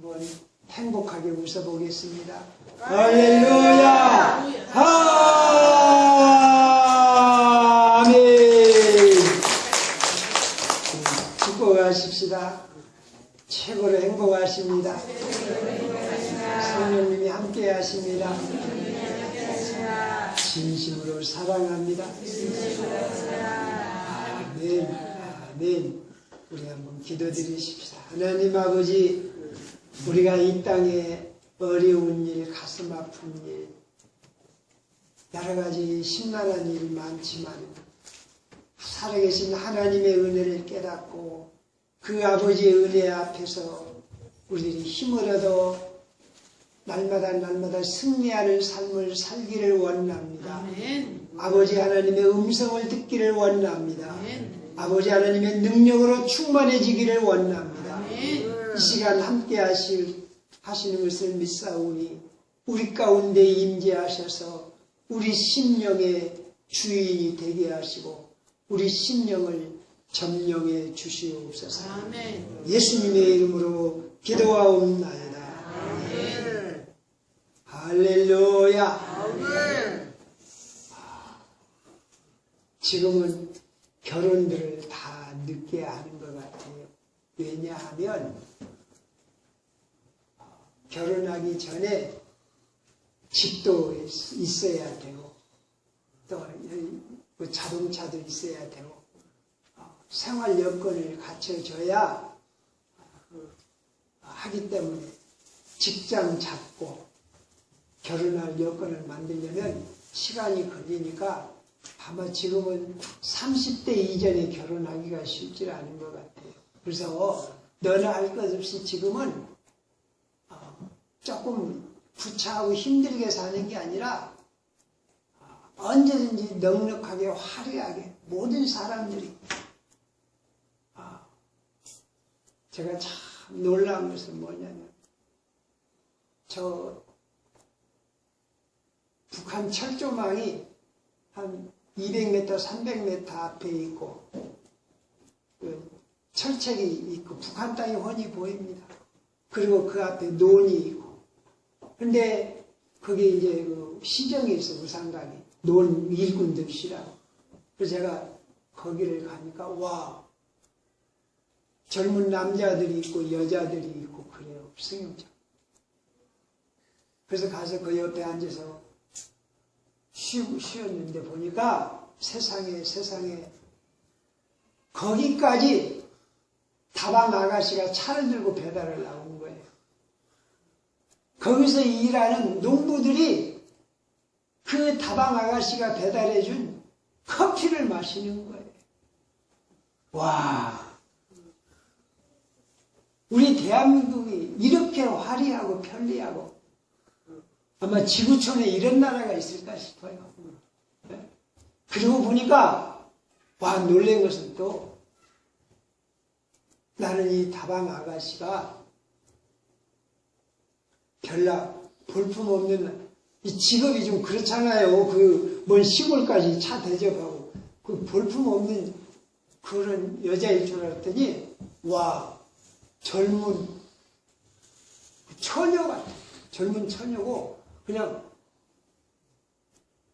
한번 행복하게 웃어보겠습니다. 할렐루야! 아멘! 축복하십시다. 최고로 행복하십니다. 성령님이 함께 하십니다. 진심으로 사랑합니다. 아멘. 아멘. 우리 한번 기도드리십시다. 하나님 아버지, 우리가 이 땅에 어려운 일, 가슴 아픈 일, 여러 가지 심란한 일이 많지만 살아계신 하나님의 은혜를 깨닫고 그 아버지의 은혜 앞에서 우리들이 힘을 얻어 날마다 승리하는 삶을 살기를 원합니다. 아멘. 아버지 하나님의 음성을 듣기를 원합니다. 아멘. 아버지 하나님의 능력으로 충만해지기를 원합니다. 아멘. 이 시간 함께 하시는 것을 믿사오니 우리 가운데 임재하셔서 우리 심령의 주인이 되게 하시고 우리 심령을 점령해 주시옵소서. 아멘. 예수님의 이름으로 기도하옵나이다. 아멘. 할렐루야. 아멘. 지금은 결혼들을 다 늦게 하는 것 같아요. 왜냐하면 결혼하기 전에 집도 있어야 되고 또 자동차도 있어야 되고 생활 여건을 갖춰줘야 하기 때문에 직장 잡고 결혼할 여건을 만들려면 시간이 걸리니까 아마 지금은 30대 이전에 결혼하기가 쉽지 않은 것 같아요. 그래서 너나 할 것 없이 지금은 조금 구차하고 힘들게 사는 게 아니라 언제든지 넉넉하게 화려하게 모든 사람들이 제가 참 놀라운 것은 뭐냐면 저 북한 철조망이 한 200m, 300m 앞에 있고 철책이 있고 북한 땅이 훤히 보입니다. 그리고 그 앞에 논이 있고 근데 그게 이제 그 시정이 있어 우산강이 논 일군 듭시라고. 그래서 제가 거기를 가니까 와 젊은 남자들이 있고 여자들이 있고 그래요. 승용차. 그래서 가서 그 옆에 앉아서 쉬었는데 보니까 세상에 거기까지 다방 아가씨가 차를 들고 배달을 나온 거예요. 거기서 일하는 농부들이 그 다방 아가씨가 배달해준 커피를 마시는 거예요. 와, 우리 대한민국이 이렇게 화려하고 편리하고 아마 지구촌에 이런 나라가 있을까 싶어요. 그리고 보니까 와 놀란 것은 또 나는 이 다방 아가씨가 별나 볼품없는 이 직업이 좀 그렇잖아요. 그 먼 시골까지 차 대접하고 그 볼품없는 그런 여자일 줄 알았더니 와 젊은 처녀 같아. 젊은 처녀고 그냥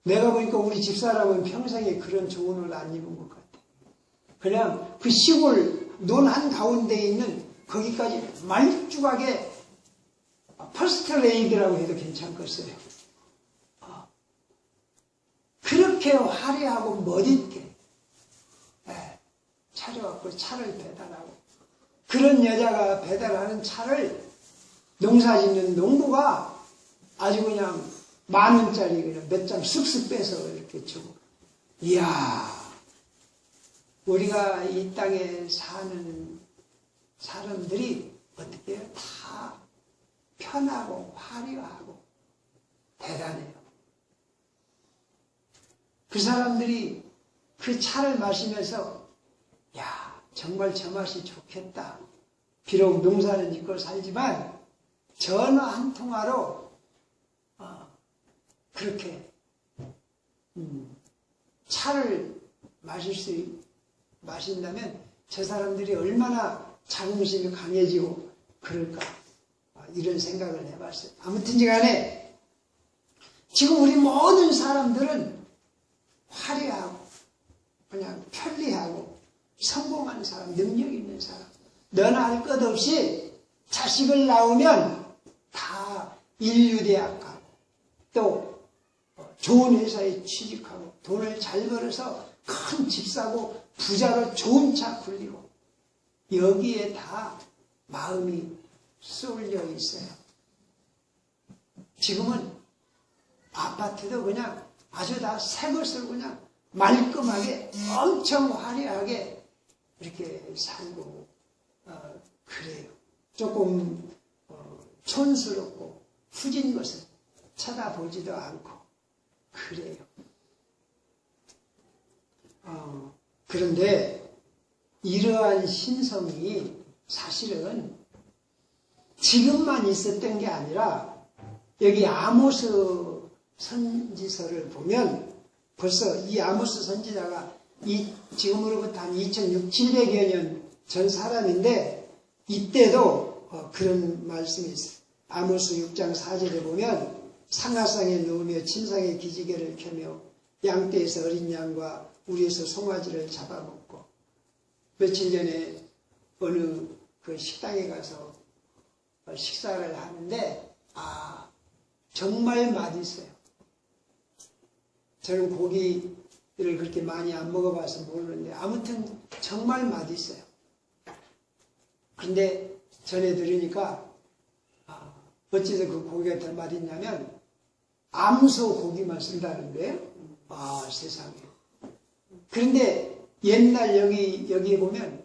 내가 보니까 우리 집사람은 평생에 그런 좋은 옷 안 입은 것 같아. 그냥 그 시골 논 한가운데 있는 거기까지 말쭉하게 퍼스트 레이드라고 해도 괜찮겠어요. 그렇게 화려하고 멋있게 차려갖고 차를 배달하고 그런 여자가 배달하는 차를 농사 짓는 농부가 아주 그냥 10,000원짜리 그냥 몇 장 쓱쓱 빼서 이렇게 주고 이야 우리가 이 땅에 사는 사람들이 어떻게 해요? 다 편하고 화려하고 대단해요. 그 사람들이 그 차를 마시면서 야 정말 저 맛이 좋겠다. 비록 농사는 짓고 살지만 전화 한 통화로 그렇게 차를 마신다면 저 사람들이 얼마나 자긍심이 강해지고 그럴까 이런 생각을 해봤어요. 아무튼 간에 지금 우리 모든 사람들은 화려하고 그냥 편리하고 성공한 사람, 능력 있는 사람, 너나 할 것 없이 자식을 낳으면 다 인류대학 가고 또 좋은 회사에 취직하고 돈을 잘 벌어서 큰 집 사고 부자로 좋은 차 굴리고 여기에 다 마음이 쏠려 있어요. 지금은 아파트도 그냥 아주 다 새 것을 그냥 말끔하게 엄청 화려하게 이렇게 살고 그래요. 조금 촌스럽고 후진 것을 쳐다보지도 않고 그래요. 그런데 이러한 신성이 사실은 지금만 있었던 게 아니라 여기 아모스 선지서를 보면 벌써 이 아모스 선지자가 지금으로부터 한 2600여 년 전 사람인데 이때도 그런 말씀이 있어요. 아모스 6장 4절에 보면 상하상에 누우며 침상에 기지개를 켜며 양떼에서 어린 양과 우리에서 송아지를 잡아먹고 며칠 전에 어느 그 식당에 가서 식사를 하는데 정말 맛있어요. 저는 고기를 그렇게 많이 안 먹어봐서 모르는데 아무튼 정말 맛있어요. 근데 전에 들으니까 어째서 그 고기가 더 맛있냐면 암소 고기만 쓴다는 거예요. 세상에. 그런데 옛날 여기에 보면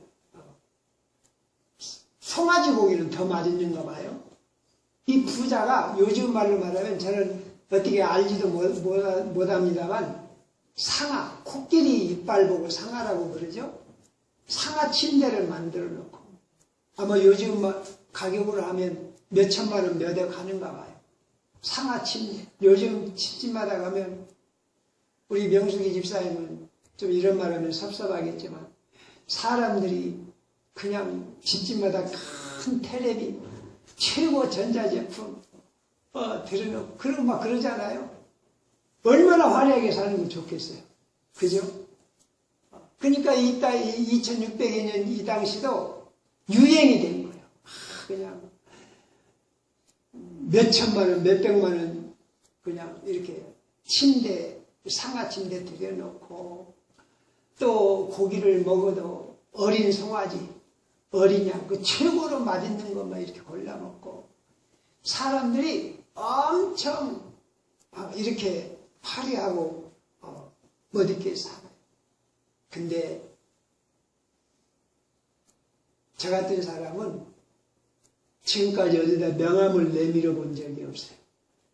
송아지 고기는 더 맛있는가 봐요. 이 부자가 요즘 말로 말하면 저는 어떻게 알지도 못합니다만 상아, 코끼리 이빨 보고 상아라고 그러죠. 상아 침대를 만들어 놓고 아마 요즘 가격으로 하면 몇 천만 원 몇 억 하는가 봐요. 상아 침대. 요즘 집집마다 가면 우리 명숙이 집사님은 좀 이런 말 하면 섭섭하겠지만 사람들이 그냥 집집마다 큰 텔레비 최고 전자제품 들여놓고 그러고 막 그러잖아요. 얼마나 화려하게 사는 게 좋겠어요. 그죠? 그러니까 2600여 년 이 당시도 유행이 된 거예요. 그냥 몇 천만 원, 몇 백만 원 그냥 이렇게 침대, 상하 침대 들여놓고 또 고기를 먹어도 어린 송아지, 어린 양, 그 최고로 맛있는 것만 이렇게 골라 먹고 사람들이 엄청 이렇게 화려하고 멋있게 살아요. 근데 저 같은 사람은 지금까지 어디다 명함을 내밀어 본 적이 없어요.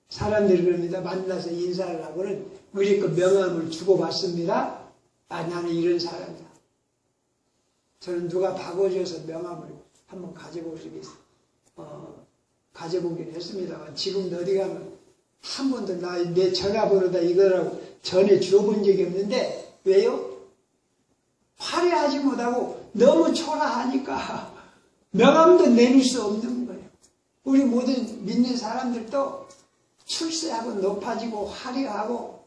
사람들이 그럽니다. 만나서 인사를 하고는 우리 그 명함을 주고받습니다. 나는 이런 사람이다. 저는 누가 바꿔줘서 명함을 한번 가져보긴 했습니다만 지금도 어디 가면 한 번도 내 전화번호다 이거라고 전에 주어본 적이 없는데 왜요? 화려하지 못하고 너무 초라하니까 명함도 내밀 수 없는 거예요. 우리 모든 믿는 사람들도 출세하고 높아지고 화려하고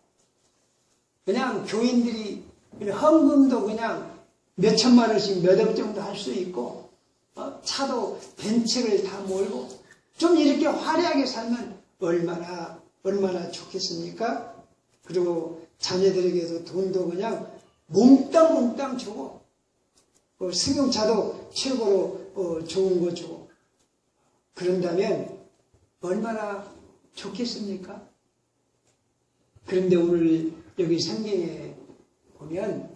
그냥 교인들이 헌금도 그냥 몇 천만 원씩 몇 억 정도 할 수 있고 차도 벤츠를 다 몰고 좀 이렇게 화려하게 살면 얼마나 좋겠습니까? 그리고 자녀들에게도 돈도 그냥 몽땅 주고 승용차도 최고로 좋은 거 주고 그런다면 얼마나 좋겠습니까? 그런데 오늘 여기 성경에 보면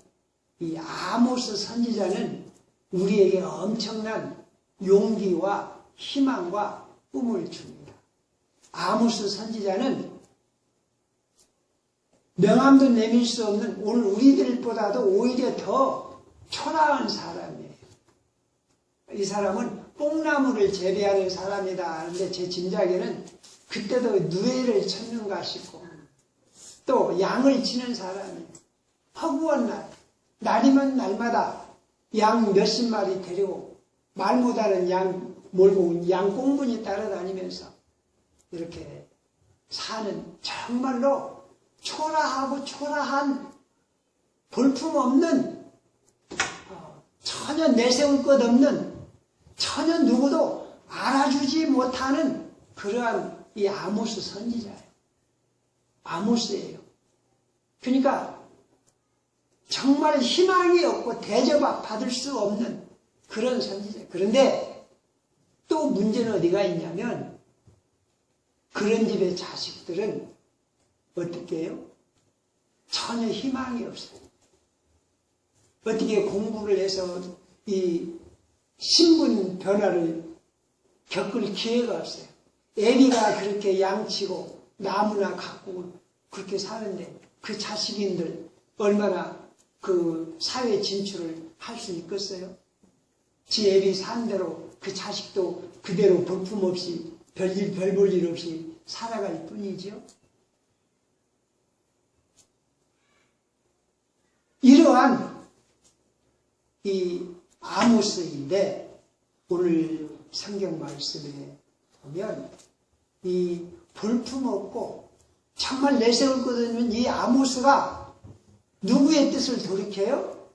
이 아모스 선지자는 우리에게 엄청난 용기와 희망과 꿈을 줍니다. 아모스 선지자는 명함도 내밀 수 없는 오늘 우리들보다도 오히려 더 초라한 사람이에요. 이 사람은 뽕나무를 재배하는 사람이다. 그런데 제 짐작에는 그때도 누에를 쳤는가 싶고 또 양을 치는 사람이에요. 허구한 날이면 날마다 양 몇십 마리 데리고 말 못하는 양 몰고 양꽁분이 따라다니면서 이렇게 사는 정말로 초라하고 초라한 볼품없는 전혀 내세울 것 없는 전혀 누구도 알아주지 못하는 그러한 이 아모스 선지자예요. 아모스예요. 그러니까 정말 희망이 없고 대접받을 수 없는 그런 선지자예요. 그런데 또 문제는 어디가 있냐면 그런 집의 자식들은 어떻게 해요? 전혀 희망이 없어요. 어떻게 공부를 해서 이 신분 변화를 겪을 기회가 없어요. 애비가 그렇게 양치고 나무나 가꾸고 그렇게 사는데 그 자식인들 얼마나 그 사회 진출을 할 수 있겠어요? 지 애비 산 대로 그 자식도 그대로 볼품없이 별 볼 일 없이 살아갈 뿐이지요. 이러한 이 아모스인데 오늘 성경 말씀에 보면 이 볼품없고 정말 내세울 것 없는 이 아모스가 누구의 뜻을 돌이켜요?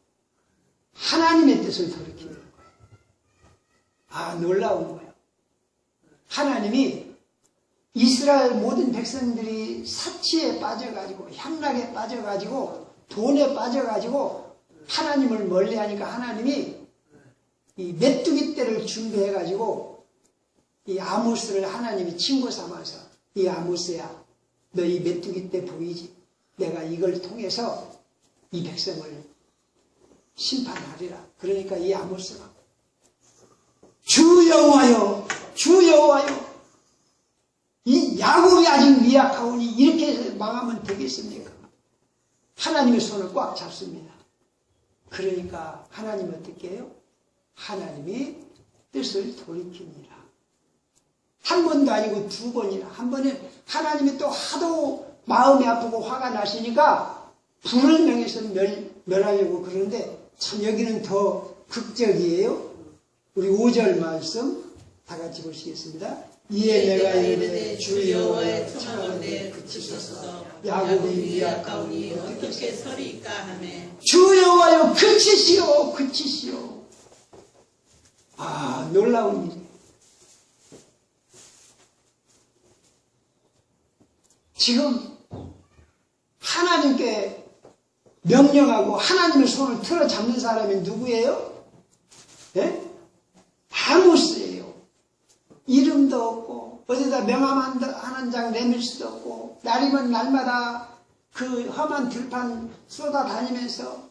하나님의 뜻을 돌이키는 거예요. 아, 놀라운 거예요. 하나님이 이스라엘 모든 백성들이 사치에 빠져가지고 향락에 빠져가지고 돈에 빠져가지고 하나님을 멀리하니까 하나님이 이 메뚜기 떼를 준비해가지고 이 아모스를 하나님이 친구 삼아서 이 아모스야 너 이 메뚜기 떼 보이지? 내가 이걸 통해서 이 백성을 심판하리라. 그러니까 이 아모스가 주 여호와여 주 여호와여 이 야곱이 아직 미약하오니 이렇게 망하면 되겠습니까? 하나님의 손을 꽉 잡습니다. 그러니까 하나님 어떻게 해요? 하나님이 뜻을 돌이킵니다. 한 번도 아니고 두 번이나. 한 번에 하나님이 또 하도 마음이 아프고 화가 나시니까 불을 명해서 멸하려고 그러는데 참 여기는 더 극적이에요. 우리 5절 말씀 다 같이 보시겠습니다. 이에 내가 이르되 주 여호와의 청하건대 그치소서 야곱이 미약하오니 어떻게 서리까 하매 주 여호와여 그치시오 그치시오. 아, 놀라운 일이에요. 지금 하나님께 명령하고 하나님의 손을 틀어 잡는 사람이 누구예요? 네? 아모스예요. 이름도 없고 어디다 명함 한 장 내밀 수도 없고 날이면 날마다 그 험한 들판 쏟아다니면서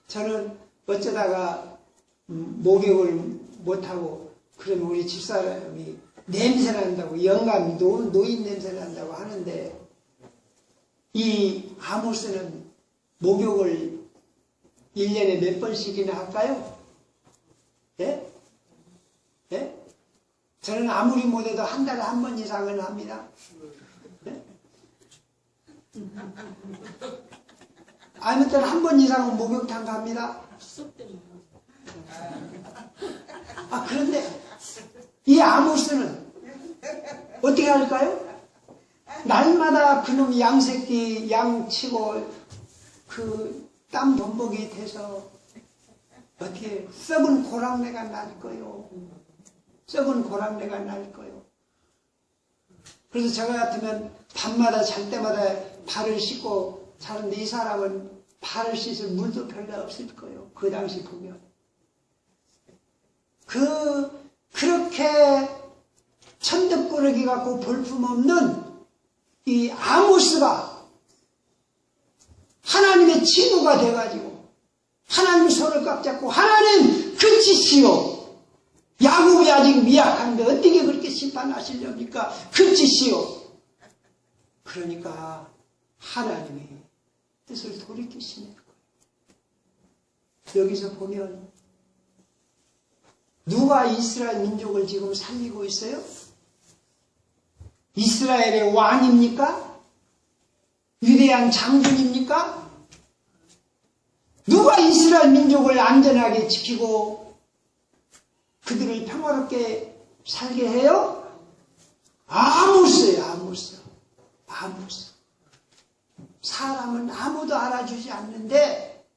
저는 어쩌다가 목욕을 못하고 그러면 우리 집사람이 냄새 난다고 영감 노인 냄새 난다고 하는데 이 아모스는 목욕을 1년에 몇 번씩이나 할까요? 예? 예? 저는 아무리 못해도 한 달에 한 번 이상은 합니다. 예? 아무튼 한 번 이상은 목욕탕 갑니다. 아, 그런데 이 아모스는 어떻게 할까요? 날마다 그놈 양새끼 양 치고 그 땀 범벅이 돼서 어떻게 썩은 고랑내가 날 거요. 썩은 고랑내가 날 거요. 그래서 저 같으면 밤마다 잘 때마다 발을 씻고 자는데 이 사람은 발을 씻을 물도 별로 없을 거예요. 그 당시 보면. 그렇게 천덕꾸러기 갖고 볼품없는 이 아모스가 하나님의 친구가 돼가지고 하나님 손을 꽉 잡고 하나님 그치시오. 야곱이 아직 미약한데 어떻게 그렇게 심판하시렵니까? 그치시오. 그러니까 하나님이 뜻을 돌이키시는 거예요. 여기서 보면 누가 이스라엘 민족을 지금 살리고 있어요? 이스라엘의 왕입니까? 위대한 장군입니까? 누가 이스라엘 민족을 안전하게 지키고 그들을 평화롭게 살게 해요? 아무스예요, 아무스. 아무스. 사람은 아무도 알아주지 않는데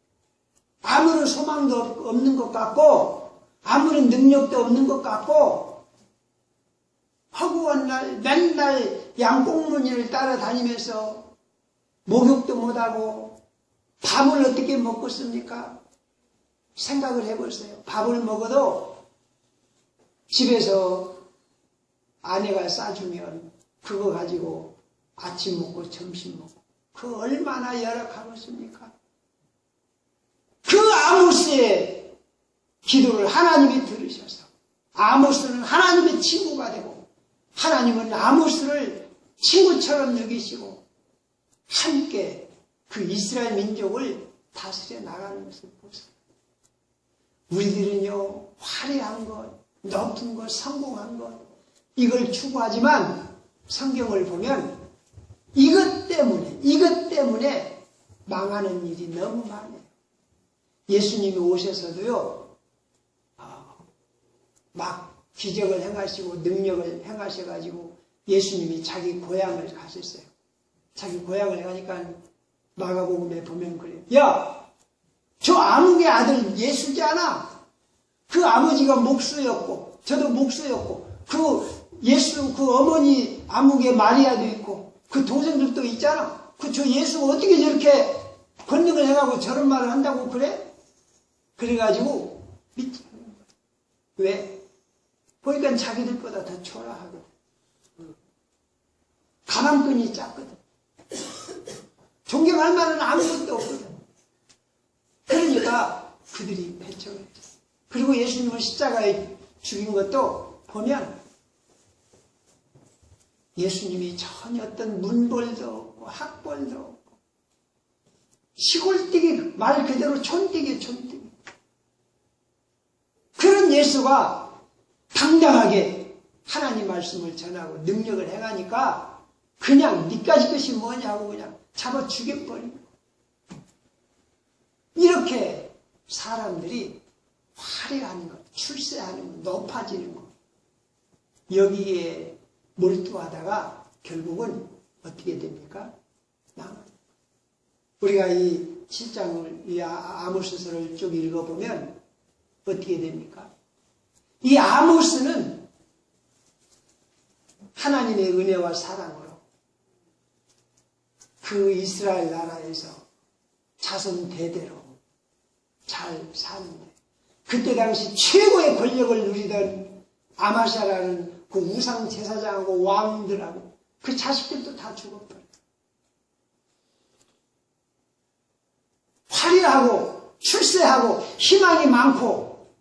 아무런 소망도 없는 것 같고 아무런 능력도 없는 것 같고 허구한 날 맨날 양꽁무니를 따라다니면서 목욕도 못하고 밥을 어떻게 먹겠습니까? 생각을 해보세요. 밥을 먹어도 집에서 아내가 싸주면 그거 가지고 아침 먹고 점심 먹고 그 얼마나 열악하겠습니까? 그 아모스의 기도를 하나님이 들으셔서 아모스는 하나님의 친구가 되고 하나님은 아모스를 친구처럼 여기시고 함께 그 이스라엘 민족을 다스려 나가는 것을 보세요. 우리들은요, 화려한 것, 높은 것, 성공한 것, 이걸 추구하지만 성경을 보면 이것 때문에 망하는 일이 너무 많아요. 예수님이 오셔서도요, 막 기적을 행하시고 능력을 행하셔가지고 예수님이 자기 고향을 가셨어요. 자기 고향을 가니까 마가복음에 보면 그래요. 야! 저 아무개 아들 예수잖아. 그 아버지가 목수였고 저도 목수였고 그 예수 그 어머니 아무개 마리아도 있고 그 동생들도 있잖아. 그 저 예수가 어떻게 저렇게 권능을 해가고 저런 말을 한다고 그래? 그래가지고 믿지 않는 거야. 왜? 보니까 자기들보다 더 초라하거든. 가방끈이 작거든. 존경할 만한 아무것도 없거든. 그러니까 그들이 배척을 했죠. 그리고 예수님을 십자가에 죽인 것도 보면 예수님이 전혀 어떤 문벌도 없고 학벌도 없고 시골뛰기 말 그대로 촌뛰기 그런 예수가 당당하게 하나님 말씀을 전하고 능력을 행하니까 그냥 니까지 것이 뭐냐고 그냥 잡아 죽여버리고 이렇게 사람들이 화려한 것, 출세하는 것, 높아지는 것 여기에 몰두하다가 결국은 어떻게 됩니까? 우리가 이 7장을 이 아모스서를 쭉 읽어보면 어떻게 됩니까? 이 아모스는 하나님의 은혜와 사랑으로 그 이스라엘 나라에서 자손 대대로 잘 사는데 그때 당시 최고의 권력을 누리던 아마샤라는 그 우상 제사장하고 왕들하고 그 자식들도 다 죽어버려요. 화려하고 출세하고 희망이 많고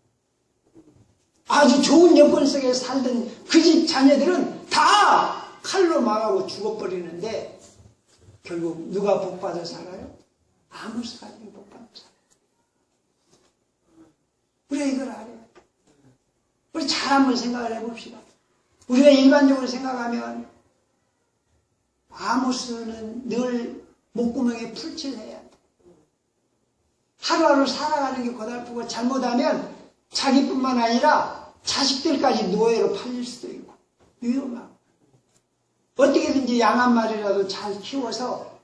아주 좋은 여건 속에 살던 그 집 자녀들은 다 칼로 망하고 죽어버리는데 결국 누가 복받아 살아요? 아모스가 복받아 살아요. 우리가 이걸 알아요. 우리 잘 한번 생각을 해봅시다. 우리가 일반적으로 생각하면 아모스는 늘 목구멍에 풀칠해야 돼. 하루하루 살아가는 게 고달프고 잘못하면 자기뿐만 아니라 자식들까지 노예로 팔릴 수도 있고 위험하고 어떻게든지 양 한 마리라도 잘 키워서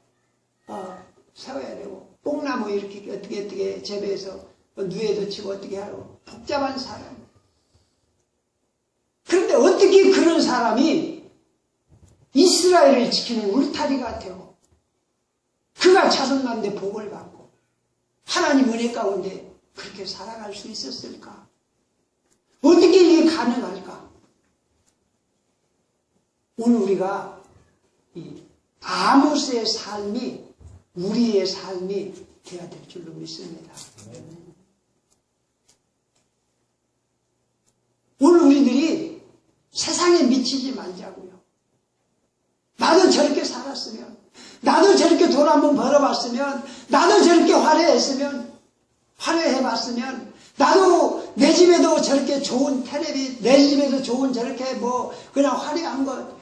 세워야 되고 뽕나무 이렇게 어떻게 재배해서 누에도 치고 어떻게 하고 복잡한 사람. 그런데 어떻게 그런 사람이 이스라엘을 지키는 울타리가 되고 그가 자손만대 복을 받고 하나님 은혜 가운데 그렇게 살아갈 수 있었을까? 어떻게 이게 가능할까? 오늘 우리가 이 아모스의 삶이 우리의 삶이 되어야 될 줄로 믿습니다. 오늘 우리들이 세상에 미치지 말자고요. 나도 저렇게 살았으면, 나도 저렇게 돈 한번 벌어봤으면, 나도 저렇게 화려해봤으면, 나도 내 집에도 저렇게 좋은 텔레비, 내 집에도 좋은 저렇게 그냥 화려한 것,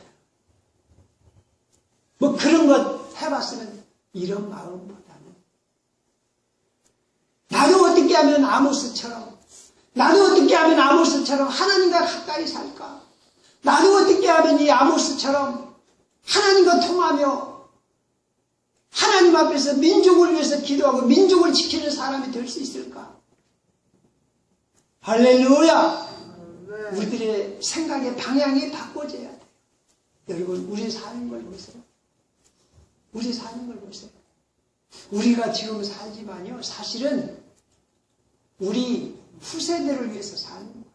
그런 것 해봤으면, 이런 마음보다는, 나도 어떻게 하면 아모스처럼, 나도 어떻게 하면 아모스처럼 하나님과 가까이 살까? 나도 어떻게 하면 이 아모스처럼 하나님과 통하며 하나님 앞에서 민족을 위해서 기도하고 민족을 지키는 사람이 될 수 있을까? 할렐루야! 우리들의 생각의 방향이 바꿔져야 돼. 여러분, 우리 사는 걸 보세요. 우리 사는 걸 보세요. 우리가 지금 살지만요, 사실은 우리 후세대를 위해서 사는 거예요.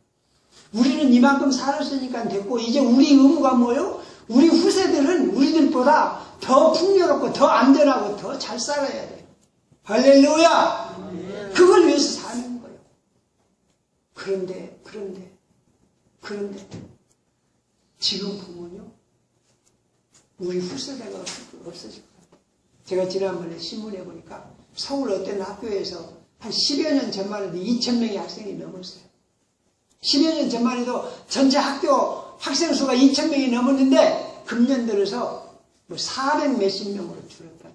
우리는 이만큼 살았으니까 됐고, 이제 우리 의무가 뭐예요? 우리 후세대는 우리들보다 더 풍요롭고 더 안전하고 더 잘 살아야 돼요. 할렐루야! 그걸 위해서 사는 거예요. 그런데 지금 보면요, 우리 후세대가 없어질 거예요. 제가 지난번에 신문에 보니까 서울 어떤 학교에서 한 10여 년 전만 해도 2,000명의 학생이 넘었어요. 10여 년 전만 해도 전체 학교 학생 수가 2,000명이 넘었는데 금년 들어서 뭐 400 몇십 명으로 줄었다.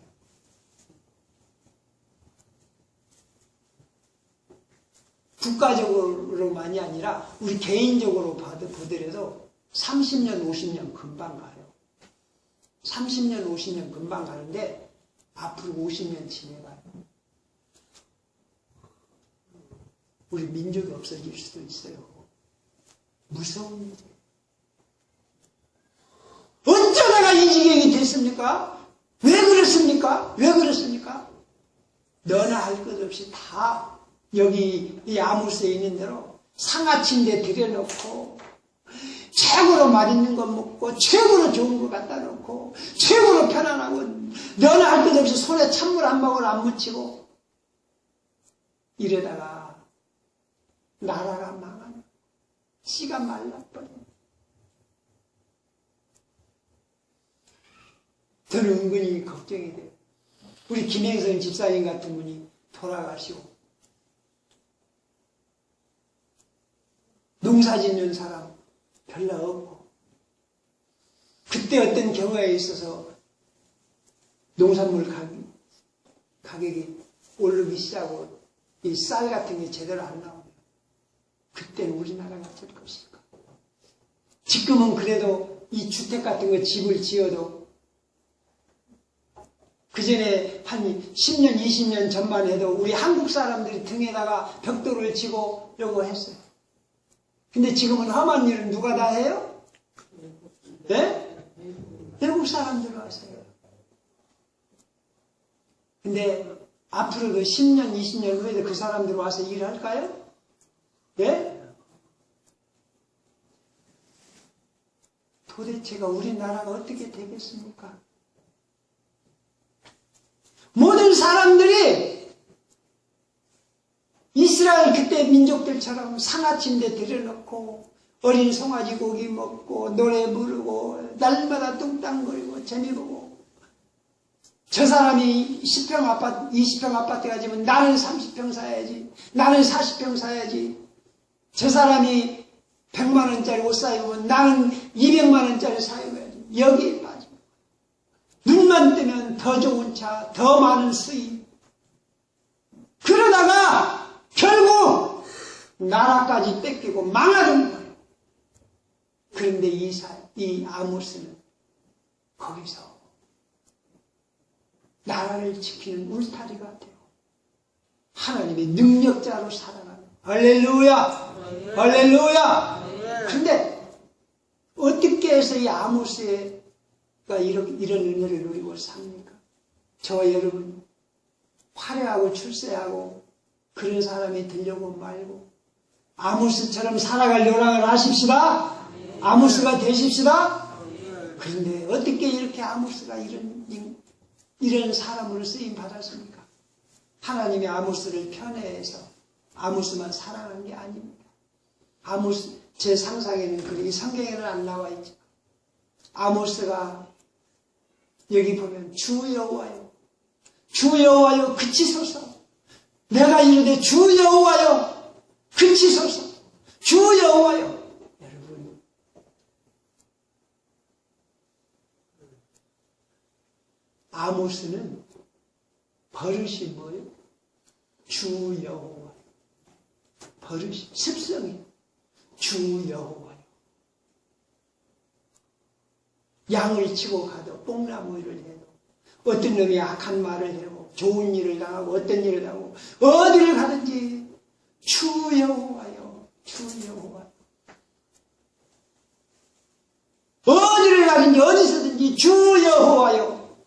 국가적으로만이 아니라 우리 개인적으로 보더라도 30년, 50년 금방 가요. 30년, 50년 금방 가는데 앞으로 50년 지내가요. 우리 민족이 없어질 수도 있어요. 무서운 일이에요. 어쩌다가 이 지경이 됐습니까? 왜 그렇습니까? 왜 그렇습니까? 너나 할 것 없이 다 여기 이 아모스에 있는 대로 상아침대 들여놓고 최고로 맛있는 거 먹고 최고로 좋은 거 갖다 놓고 최고로 편안하고 너나 할 것 없이 손에 찬물 한 방울 안 묻히고 이러다가 나라가 망하네. 씨가 말라버려. 저는 은근히 걱정이 돼요. 우리 김행선 집사님 같은 분이 돌아가시고 농사 짓는 사람 별로 없고 그때 어떤 경우에 있어서 농산물 가격이 오르기 시작하고 이 쌀 같은 게 제대로 안 나오면 그때는 우리나라가 어쩔 것일까? 지금은 그래도 이 주택 같은 거 집을 지어도 그 전에 한 10년, 20년 전만 해도 우리 한국 사람들이 등에다가 벽돌을 치고 요거 했어요. 근데 지금은 험한 일은 누가 다 해요? 네? 외국 사람들 와서 해요. 근데 앞으로 그 10년, 20년 후에도 그 사람들 와서 일할까요? 네? 도대체가 우리나라가 어떻게 되겠습니까? 모든 사람들이 이스라엘 그때 민족들처럼 상아침대 들여놓고 어린 송아지 고기 먹고 노래 부르고 날마다 뚱땅거리고 재미보고 저 사람이 10평 아파트, 20평 아파트 가지면 나는 30평 사야지, 나는 40평 사야지. 저 사람이 100만 원짜리 옷 사입으면 나는 200만 원짜리 사입어야지. 여기에 빠져. 눈만 뜨면 더 좋은 차, 더 많은 수입. 그러다가 결국 나라까지 뺏기고 망하는 거예요. 그런데 이 아모스는 거기서 나라를 지키는 울타리가 되고 하나님의 능력자로 살아가는 할렐루야! 할렐루야! 그런데 어떻게 해서 이 아모스가 이런 은혜를 누리고 삽니까? 저와 여러분 화려하고 출세하고 그런 사람이 되려고 말고 아모스처럼 살아갈 요랑을 하십시다. 아모스가 되십시다. 그런데 어떻게 이렇게 아모스가 이런 사람으로 쓰임 받았습니까? 하나님이 아모스를 편애해서 아모스만 사랑한 게 아닙니다. 아모스 제 상상에는 성경에는 안 나와 있죠. 아모스가 여기 보면 주 여호와여, 주 여호와여 그치소서. 내가 이르되 주 여호와여 그치소서. 주 여호와여. 여러분 아모스는 버릇이 뭐예요? 주 여호와. 버릇이, 습성이 주 여호와요. 양을 치고 가도 뽕나무 일을 해도 어떤 놈이 악한 말을 해도 좋은 일을 당하고 어떤 일을 당하고 어디를 가든지 주 여호와요. 주 여호와요. 어디를 가든지 어디서든지 주 여호와요.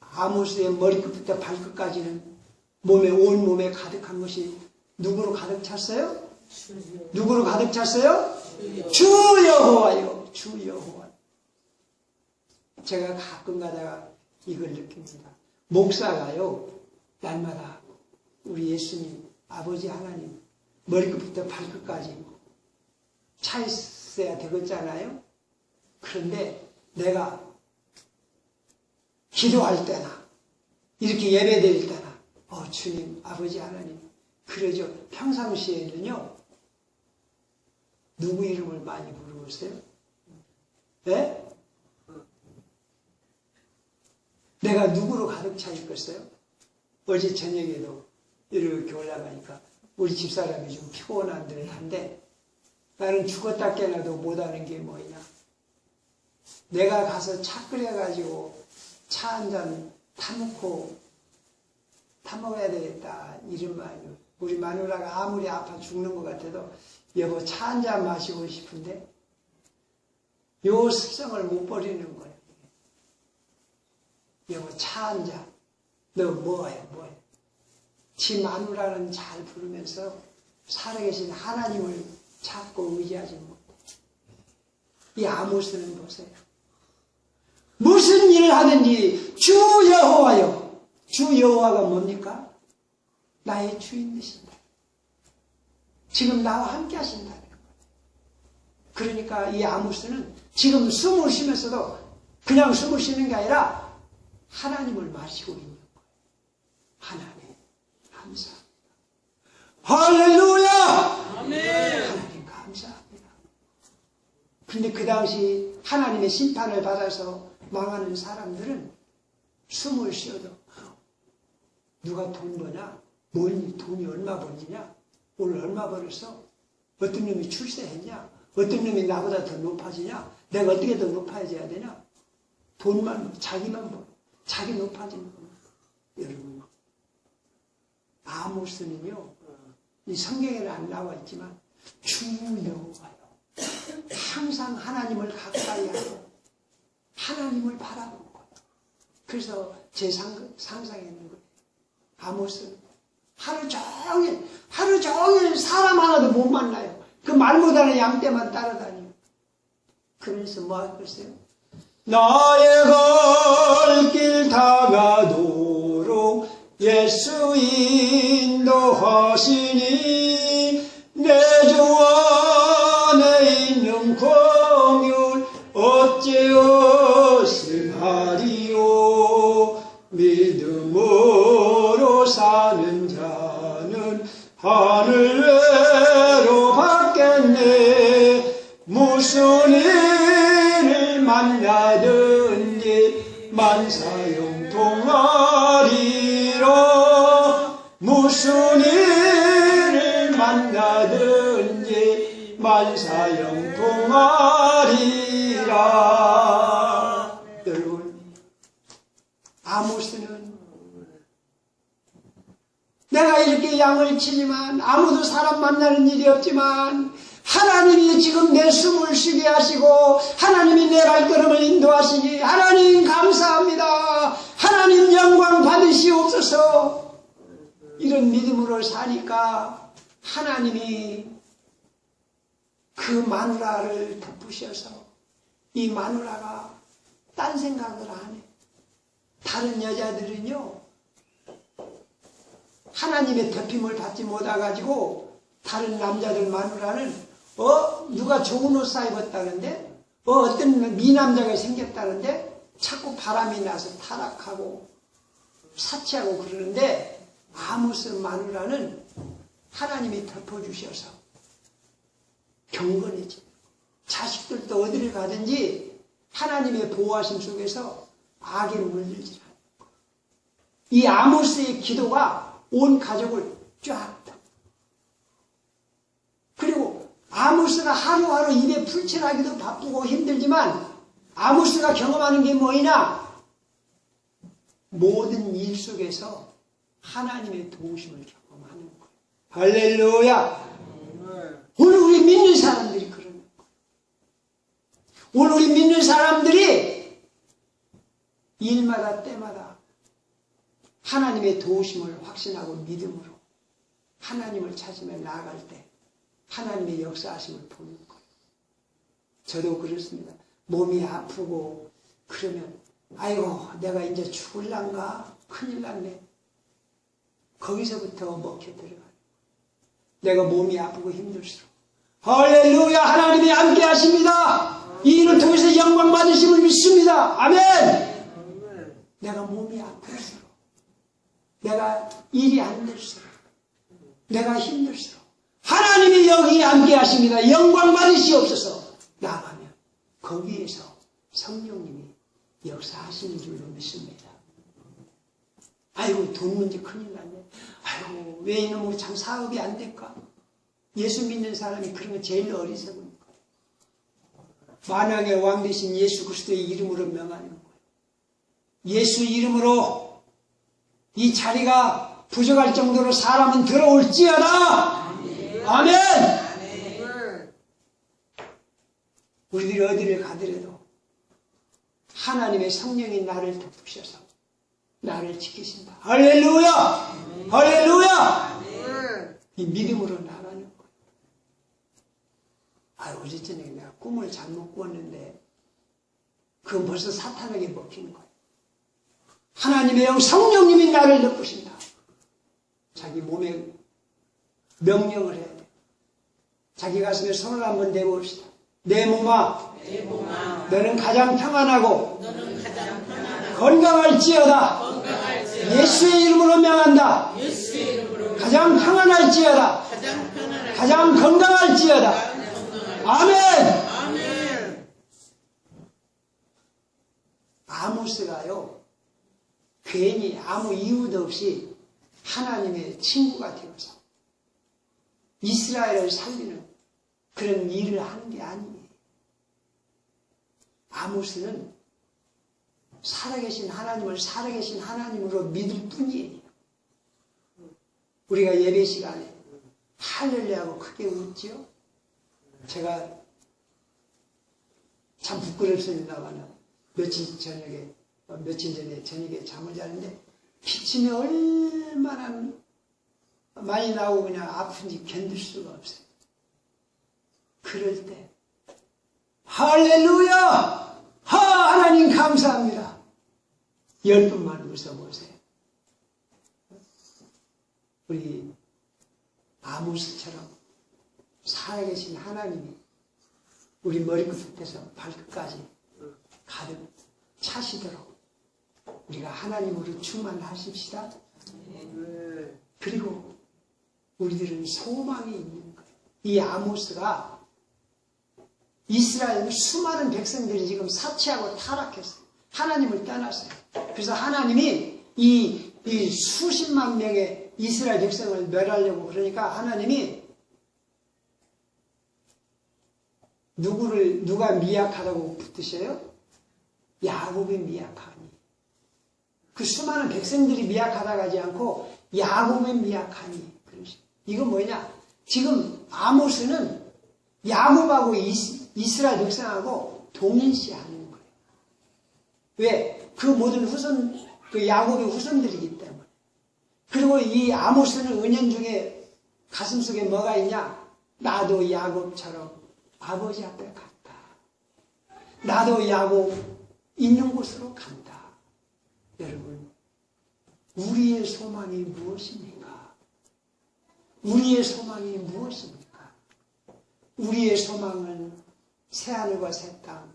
아모스의 머리끝부터 발끝까지는 온몸에 가득한 것이 누구로 가득 찼어요? 누구로 가득 찼어요? 주 여호와요. 주 여호와. 제가 가끔 가다가 이걸 느낍니다. 목사가요, 날마다 우리 예수님, 아버지 하나님, 머리끝부터 발끝까지 차 있어야 되겠잖아요? 그런데 내가 기도할 때나, 이렇게 예배 드릴 때나, 주님, 아버지 하나님, 그러죠. 평상시에는요, 누구 이름을 많이 부르세요? 네? 내가 누구로 가득 차 있겠어요? 어제 저녁에도 이렇게 올라가니까 우리 집사람이 좀 피곤한 듯한데 나는 죽었다 깨나도 못하는 게 뭐냐? 내가 가서 차 끓여가지고 차 한 잔 타먹어야 되겠다 이런 말이에요. 우리 마누라가 아무리 아파 죽는 것 같아도 여보 차 한 잔 마시고 싶은데 요 습성을 못 버리는 거예요. 여보 차 한 잔. 너 뭐해? 지 마누라는 잘 부르면서 살아계신 하나님을 찾고 의지하지 못해. 이 아모스는 보세요. 무슨 일을 하든지 주 여호와요. 주 여호와가 뭡니까? 나의 주인 되신다. 지금 나와 함께 하신다는 거예요. 그러니까 이 아모스는 지금 숨을 쉬면서도 그냥 숨을 쉬는 게 아니라 하나님을 마시고 있는 거예요. 하나님 감사합니다. 할렐루야! 아멘. 하나님 감사합니다. 그런데 그 당시 하나님의 심판을 받아서 망하는 사람들은 숨을 쉬어도 누가 돈 버냐? 돈이 얼마 버느냐? 오늘 얼마 벌었어? 어떤 놈이 출세했냐? 어떤 놈이 나보다 더 높아지냐? 내가 어떻게 더 높아져야 되냐? 돈만, 자기만 벌어. 자기 높아지는 거예요. 여러분. 아모스는요, 이 성경에는 안 나와 있지만, 주 여호와요. 항상 하나님을 가까이 하고, 하나님을 바라보는 거예요. 그래서 제 상상에는 거예요. 아모스는 하루 종일 사람 하나도 못 만나요. 그 말 못하는 양떼만 따라다니요. 그러면서 뭐 할 것이요? 나의 갈 길 다가도록 예수 인도하시니 내 주 안에 있는 공율 어찌없음하리요. 믿음으로 사는 자는 하늘로 받겠네. 무슨 일을 만나든지 만사형통하리라. 무슨 일을 만나든지 만사형통하리라. 여러분, 아모스는 내가 이렇게 양을 치지만 아무도 사람 만나는 일이 없지만 하나님이 지금 내 숨을 쉬게 하시고 하나님이 내 발걸음을 인도하시니 하나님 감사합니다. 하나님 영광 받으시옵소서. 이런 믿음으로 사니까 하나님이 그 마누라를 덮으셔서 이 마누라가 딴 생각을 안 해. 다른 여자들은요 하나님의 덮임을 받지 못해가지고 다른 남자들 마누라는 누가 좋은 옷 사입었다는데 어떤 미남자가 생겼다는데 자꾸 바람이 나서 타락하고 사치하고 그러는데 아모스 마누라는 하나님이 덮어주셔서 경건해지. 자식들도 어디를 가든지 하나님의 보호하심 속에서 악에 물들지 않는 거예요. 이 아모스의 기도가 온 가족을 쫙 아모스가 하루하루 입에 풀칠하기도 바쁘고 힘들지만 아모스가 경험하는 게 뭐이나 모든 일 속에서 하나님의 도우심을 경험하는 거예요. 할렐루야. 오늘 우리 믿는 사람들이 그러는 거예요. 오늘 우리 믿는 사람들이 일마다 때마다 하나님의 도우심을 확신하고 믿음으로 하나님을 찾으며 나아갈 때 하나님의 역사하심을 보는 거예요. 저도 그렇습니다. 몸이 아프고 그러면 아이고 내가 이제 죽을란가? 큰일 났네. 거기서부터 먹혀 들어가요. 내가 몸이 아프고 힘들수록 할렐루야 하나님이 함께 하십니다. 이 일을 통해서 영광 받으심을 믿습니다. 아멘. 내가 몸이 아플수록 내가 일이 안 될수록 내가 힘들수록 하나님이 여기 함께 하십니다. 영광 받으시옵소서. 나가면 거기에서 성령님이 역사하시는 줄로 믿습니다. 아이고 돈 문제 큰일 났네. 아이고 왜 이놈의 참 사업이 안 될까? 예수 믿는 사람이 그런 거 제일 어리석은 거예요. 만왕의 왕 되신 예수 그리스도의 이름으로 명하는 거예요. 예수 이름으로 이 자리가 부족할 정도로 사람은 들어올지어다. 아멘. 우리들이 어디를 가더라도 하나님의 성령이 나를 덮으셔서 나를 지키신다. 할렐루야! 할렐루야! 이 믿음으로 나가는 거예요. 어제 저녁에 내가 꿈을 잘못 꾸었는데 그건 벌써 사탄에게 먹힌 거예요. 하나님의 영 성령님이 나를 덮으신다. 자기 몸에 명령을 해야 돼. 자기 가슴에 손을 한번 대봅시다. 내 몸아, 너는 가장 평안하고 건강할지어다. 예수의 이름으로 명한다. 가장 평안할지어다. 가장 건강할지어다. 아멘. 아모스가요 괜히 아무 이유도 없이 하나님의 친구가 되어서 이스라엘을 살리는 그런 일을 하는 게 아니에요. 아모스는 살아계신 하나님을 살아계신 하나님으로 믿을 뿐이에요. 우리가 예배 시간에 할렐루야하고 크게 웃지요? 제가 참 부끄럽습니다만 며칠 전에 저녁에 잠을 자는데 기침이 얼마나 많이 나오고 그냥 아픈지 견딜 수가 없어요. 그럴 때 할렐루야! 하나님 감사합니다. 10분만 웃어보세요. 우리 아모스처럼 살아계신 하나님이 우리 머리끝부터 발끝까지 가득 차시도록 우리가 하나님으로 충만하십시다. 그리고 우리들은 소망이 있는 거예요. 이 아모스가 이스라엘 수많은 백성들이 지금 사치하고 타락했어요. 하나님을 떠났어요. 그래서 하나님이 이 수십만 명의 이스라엘 백성을 멸하려고 그러니까 하나님이 누가 미약하다고 붙으셔요? 야곱이 미약하니. 그 수많은 백성들이 미약하다고 하지 않고 야곱이 미약하니. 이건 뭐냐? 지금 아모스는 야곱하고 이스라엘 백성하고 동일시하는 거예요. 왜? 그 모든 그 야곱의 후손들이기 때문에. 그리고 이 아모스는 은연중에 가슴속에 뭐가 있냐? 나도 야곱처럼 아버지 앞에 갔다. 나도 야곱 있는 곳으로 간다. 여러분, 우리의 소망이 무엇입니까? 우리의 소망이 무엇입니까? 우리의 소망은 새하늘과 새 땅,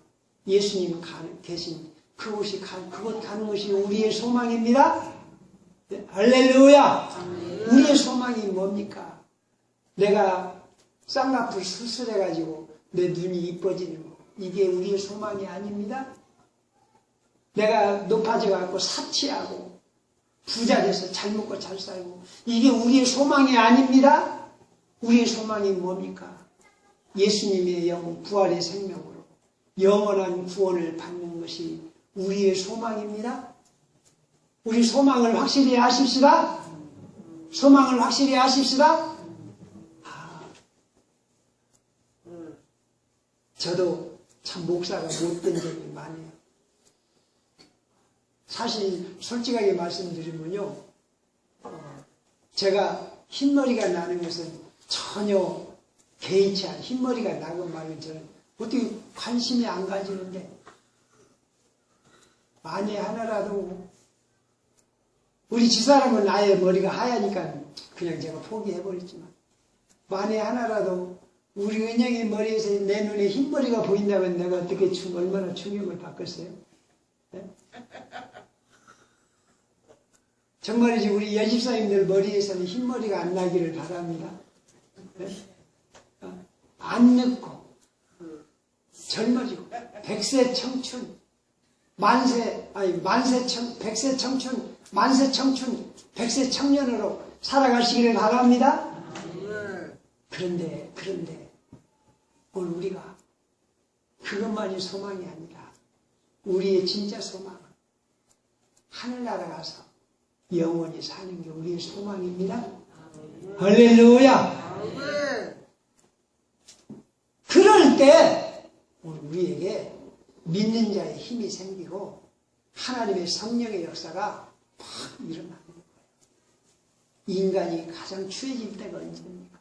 예수님 계신 그곳 가는 것이 우리의 소망입니다. 네, 할렐루야! 우리의 소망이 뭡니까? 내가 쌍꺼풀 수술해가지고 내 눈이 이뻐지는 거, 이게 우리의 소망이 아닙니다. 내가 높아져갖고 사치하고 부자 돼서 잘 먹고 잘 살고, 이게 우리의 소망이 아닙니다. 우리의 소망이 뭡니까? 예수님의 영 부활의 생명으로 영원한 구원을 받는 것이 우리의 소망입니다. 우리 소망을 확실히 아십시다. 소망을 확실히 아십시다. 저도 참 목사가 못된 점이 많아요. 사실 솔직하게 말씀드리면요, 제가 흰머리가 나는 것은 전혀 개의치 않아요. 흰머리가 나건 말건 저는 어떻게 관심이 안 가지는데, 만에 하나라도 우리 집사람은 아예 머리가 하얘니까 그냥 제가 포기해버렸지만, 만에 하나라도 우리 은영이 머리에서 내 눈에 흰머리가 보인다면 내가 어떻게 얼마나 충격을 받겠어요? 네? 정말이지 우리 여집사님들 머리에서는 흰머리가 안 나기를 바랍니다. 네? 안 늙고 젊어지고 백세 청춘 백세 청춘 만세 청춘 백세 청년으로 살아가시기를 바랍니다. 그런데 오늘 우리가 그것만이 소망이 아니라 우리의 진짜 소망은 하늘나라 가서 영원히 사는 게 우리의 소망입니다. 할렐루야. 그럴 때 오늘 우리에게 믿는 자의 힘이 생기고 하나님의 성령의 역사가 팍 일어나는 거예요. 인간이 가장 추해질 때가 언제입니까?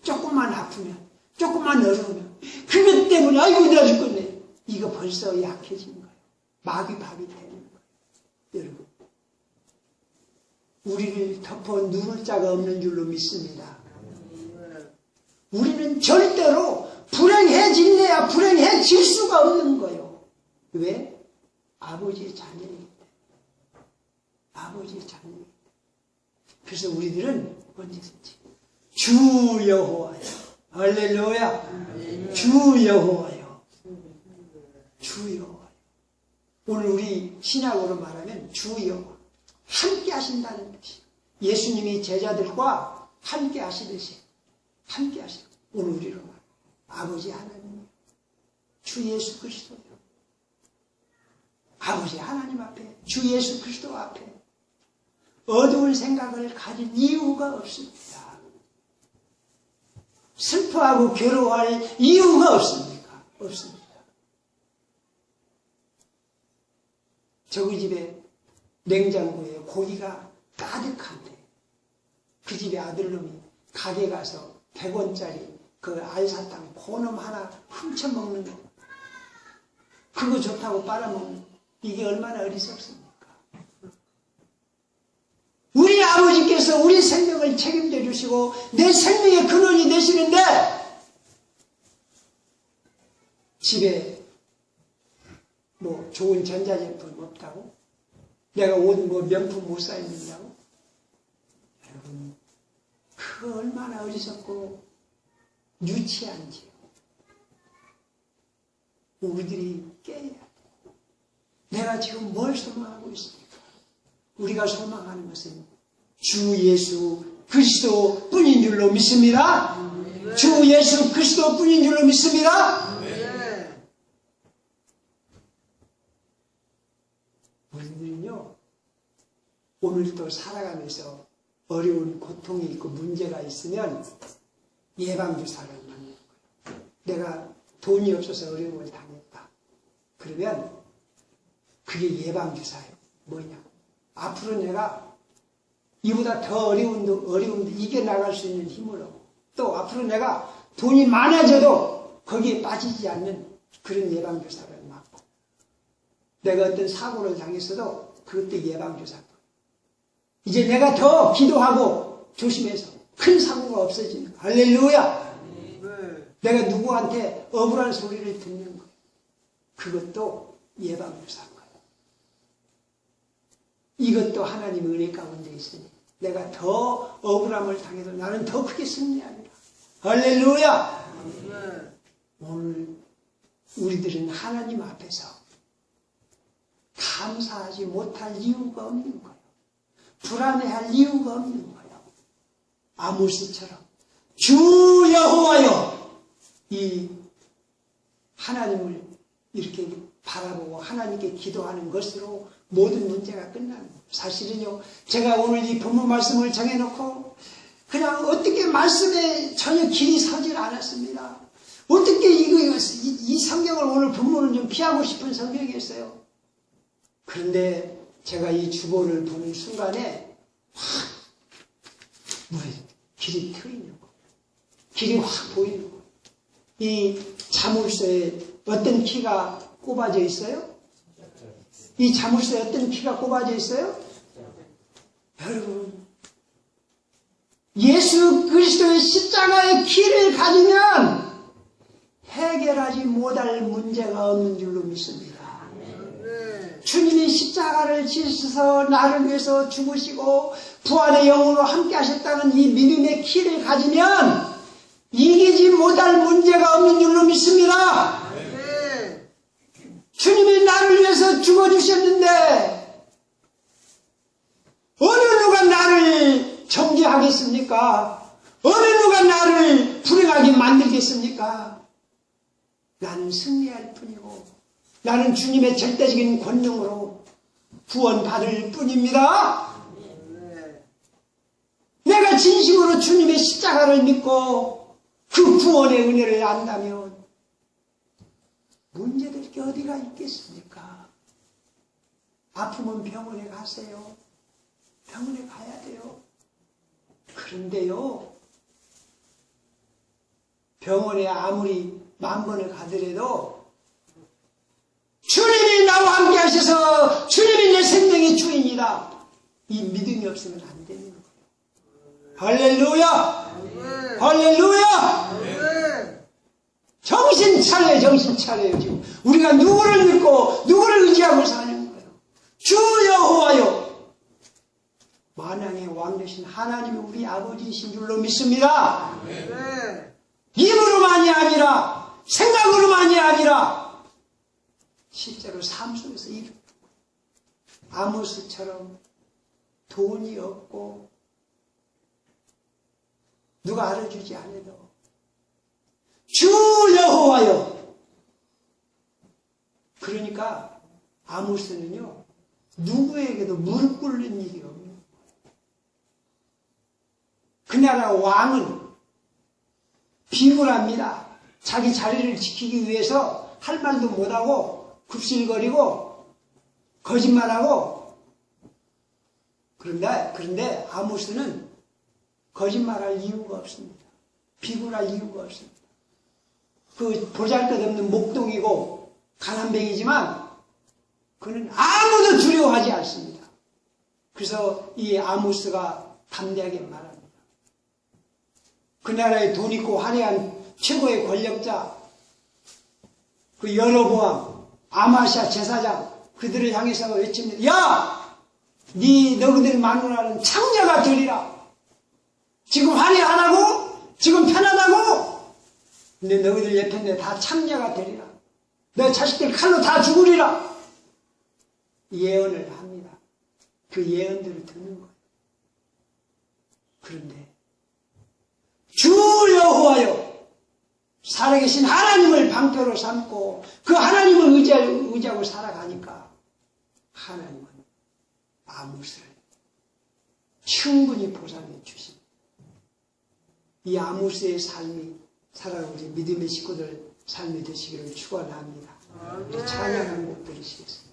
조금만 아프면, 조금만 어려우면, 그것 때문에 아이고 나 죽겠네. 이거 벌써 약해진 거예요. 마귀밥이 되는 거예요. 여러분, 우리를 덮어 누를 자가 없는 줄로 믿습니다. 우리는 절대로 불행해질래야 불행해질 수가 없는 거예요. 왜? 아버지의 자녀이기 때문에. 아버지의 자녀이기 때문에. 그래서 우리들은 언제든지 주 여호와여, 할렐루야, 주 여호와여, 주 여호와여. 오늘 우리 신약으로 말하면 주 여호와, 함께 하신다는 뜻이에요. 예수님이 제자들과 함께 하시듯이 함께 하시고, 오늘 우리로 말하면 아버지 하나님, 주 예수 그리스도요. 아버지 하나님 앞에, 주 예수 그리스도 앞에 어두운 생각을 가질 이유가 없습니다. 슬퍼하고 괴로워할 이유가 없습니까? 없습니다. 저희 집에 냉장고에 고기가 가득한데 그 집에 아들놈이 가게 가서 100원짜리 그 알사탕 고놈 하나 훔쳐먹는 거, 그거 좋다고 빨아먹는 거, 이게 얼마나 어리석습니까? 우리 아버지께서 우리 생명을 책임져 주시고 내 생명의 근원이 되시는데 집에 뭐 좋은 전자제품 없다고? 내가 옷 뭐 명품 못 사 입는다고? 여러분, 그거 얼마나 어리석고 유치한지요. 우리들이 깨야 돼. 내가 지금 뭘 소망하고 있습니까? 우리가 소망하는 것은 주 예수 그리스도 뿐인 줄로 믿습니다. 주 예수 그리스도 뿐인 줄로 믿습니다. 우리는요, 오늘도 살아가면서 어려운 고통이 있고 문제가 있으면 예방주사를 만드는 거예요. 내가 돈이 없어서 어려움을 당했다. 그러면 그게 예방주사예요. 뭐냐? 앞으로 내가 이보다 더 어려운데 이겨나갈 수 있는 힘으로, 또 앞으로 내가 돈이 많아져도 거기에 빠지지 않는 그런 예방주사를 맞고, 내가 어떤 사고를 당했어도 그것도 예방주사고, 이제 내가 더 기도하고 조심해서 큰 사고가 없어지는 거야. 할렐루야! 내가 누구한테 억울한 소리를 듣는 거예요. 그것도 예방주사인 거예요. 이것도 하나님의 은혜 가운데 있으니 내가 더 억울함을 당해도 나는 더 크게 승리합니다. 할렐루야! 오늘 우리들은 하나님 앞에서 감사하지 못할 이유가 없는 거예요. 불안해할 이유가 없는 거예요. 아모스처럼 주 여호와여, 이 하나님을 이렇게 바라보고 하나님께 기도하는 것으로 모든 문제가 끝나는 거예요. 사실은요, 제가 오늘 이 본문 말씀을 정해놓고 그냥 어떻게 말씀에 전혀 길이 서질 않았습니다. 어떻게 이 성경을 오늘 본문을 좀 피하고 싶은 성경이었어요. 그런데 제가 이 주보를 보는 순간에 확 길이 트이는 거예요. 길이 확 보이는 거예요. 이 자물쇠에 어떤 키가 꼽아져 있어요? 이 자물쇠에 어떤 키가 꼽아져 있어요? 여러분, 예수 그리스도의 십자가의 키를 가지면 해결하지 못할 문제가 없는 줄로 믿습니다. 주님이 십자가를 지셔서 나를 위해서 죽으시고 부활의 영으로 함께 하셨다는 이 믿음의 키를 가지면 이기지 못할 문제가 없는 줄로 믿습니다. 주님이 나를 위해서 죽어주셨는데 어느 누가 나를 정죄하겠습니까? 어느 누가 나를 불행하게 만들겠습니까? 나는 승리할 뿐이고 나는 주님의 절대적인 권능으로 구원받을 뿐입니다. 내가 진심으로 주님의 십자가를 믿고 그 구원의 은혜를 안다면 문제될 게 어디가 있겠습니까? 아프면 병원에 가세요. 병원에 가야 돼요. 그런데요, 병원에 아무리 10,000번을 가더라도 주님이 나와 함께 하셔서 주님이 내 생명의 주인이다, 이 믿음이 없으면 안 되는 거예요. 할렐루야! 할렐루야! 정신 차려요, 정신 차려요. 지금 우리가 누구를 믿고 누구를 의지하고 사는 거예요. 주 여호와여, 만왕의 왕 되신 하나님이 우리 아버지이신 줄로 믿습니다. 입으로만이 아니라 생각으로만이 아니라 실제로 삶 속에서 이루는 거예요. 아모스처럼 돈이 없고 누가 알아주지 않아도 주 여호와여. 그러니까 아모스는요, 누구에게도 무릎 꿇는 일이 없는 거예요. 그 나라 왕은 비굴합니다. 자기 자리를 지키기 위해서 할 말도 못하고 굽실거리고 거짓말하고. 그런데 아모스는 거짓말할 이유가 없습니다. 비굴할 이유가 없습니다. 그 보잘것없는 목동이고 가난뱅이지만 그는 아무도 두려워하지 않습니다. 그래서 이 아모스가 담대하게 말합니다. 그 나라에 돈 있고 화려한 최고의 권력자, 그 여로보암, 아마샤 제사장, 그들을 향해서 외칩니다. 야! 너희들 마누라는 창녀가 되리라. 지금 화려하다고? 지금 편하다고? 근데 너희들 옆에 다 창녀가 되리라. 너 자식들 칼로 다 죽으리라. 예언을 합니다. 그 예언들을 듣는 거예요. 그런데 주 여호와여, 살아계신 하나님을 방패로 삼고 그 하나님을 의지하고 살아가니까 하나님은 아모스를 충분히 보상해 주십니다. 이 아모스의 삶이 살아가는 우리 믿음의 식구들 삶이 되시기를 축원합니다. 찬양한 곡 들으시겠습니다.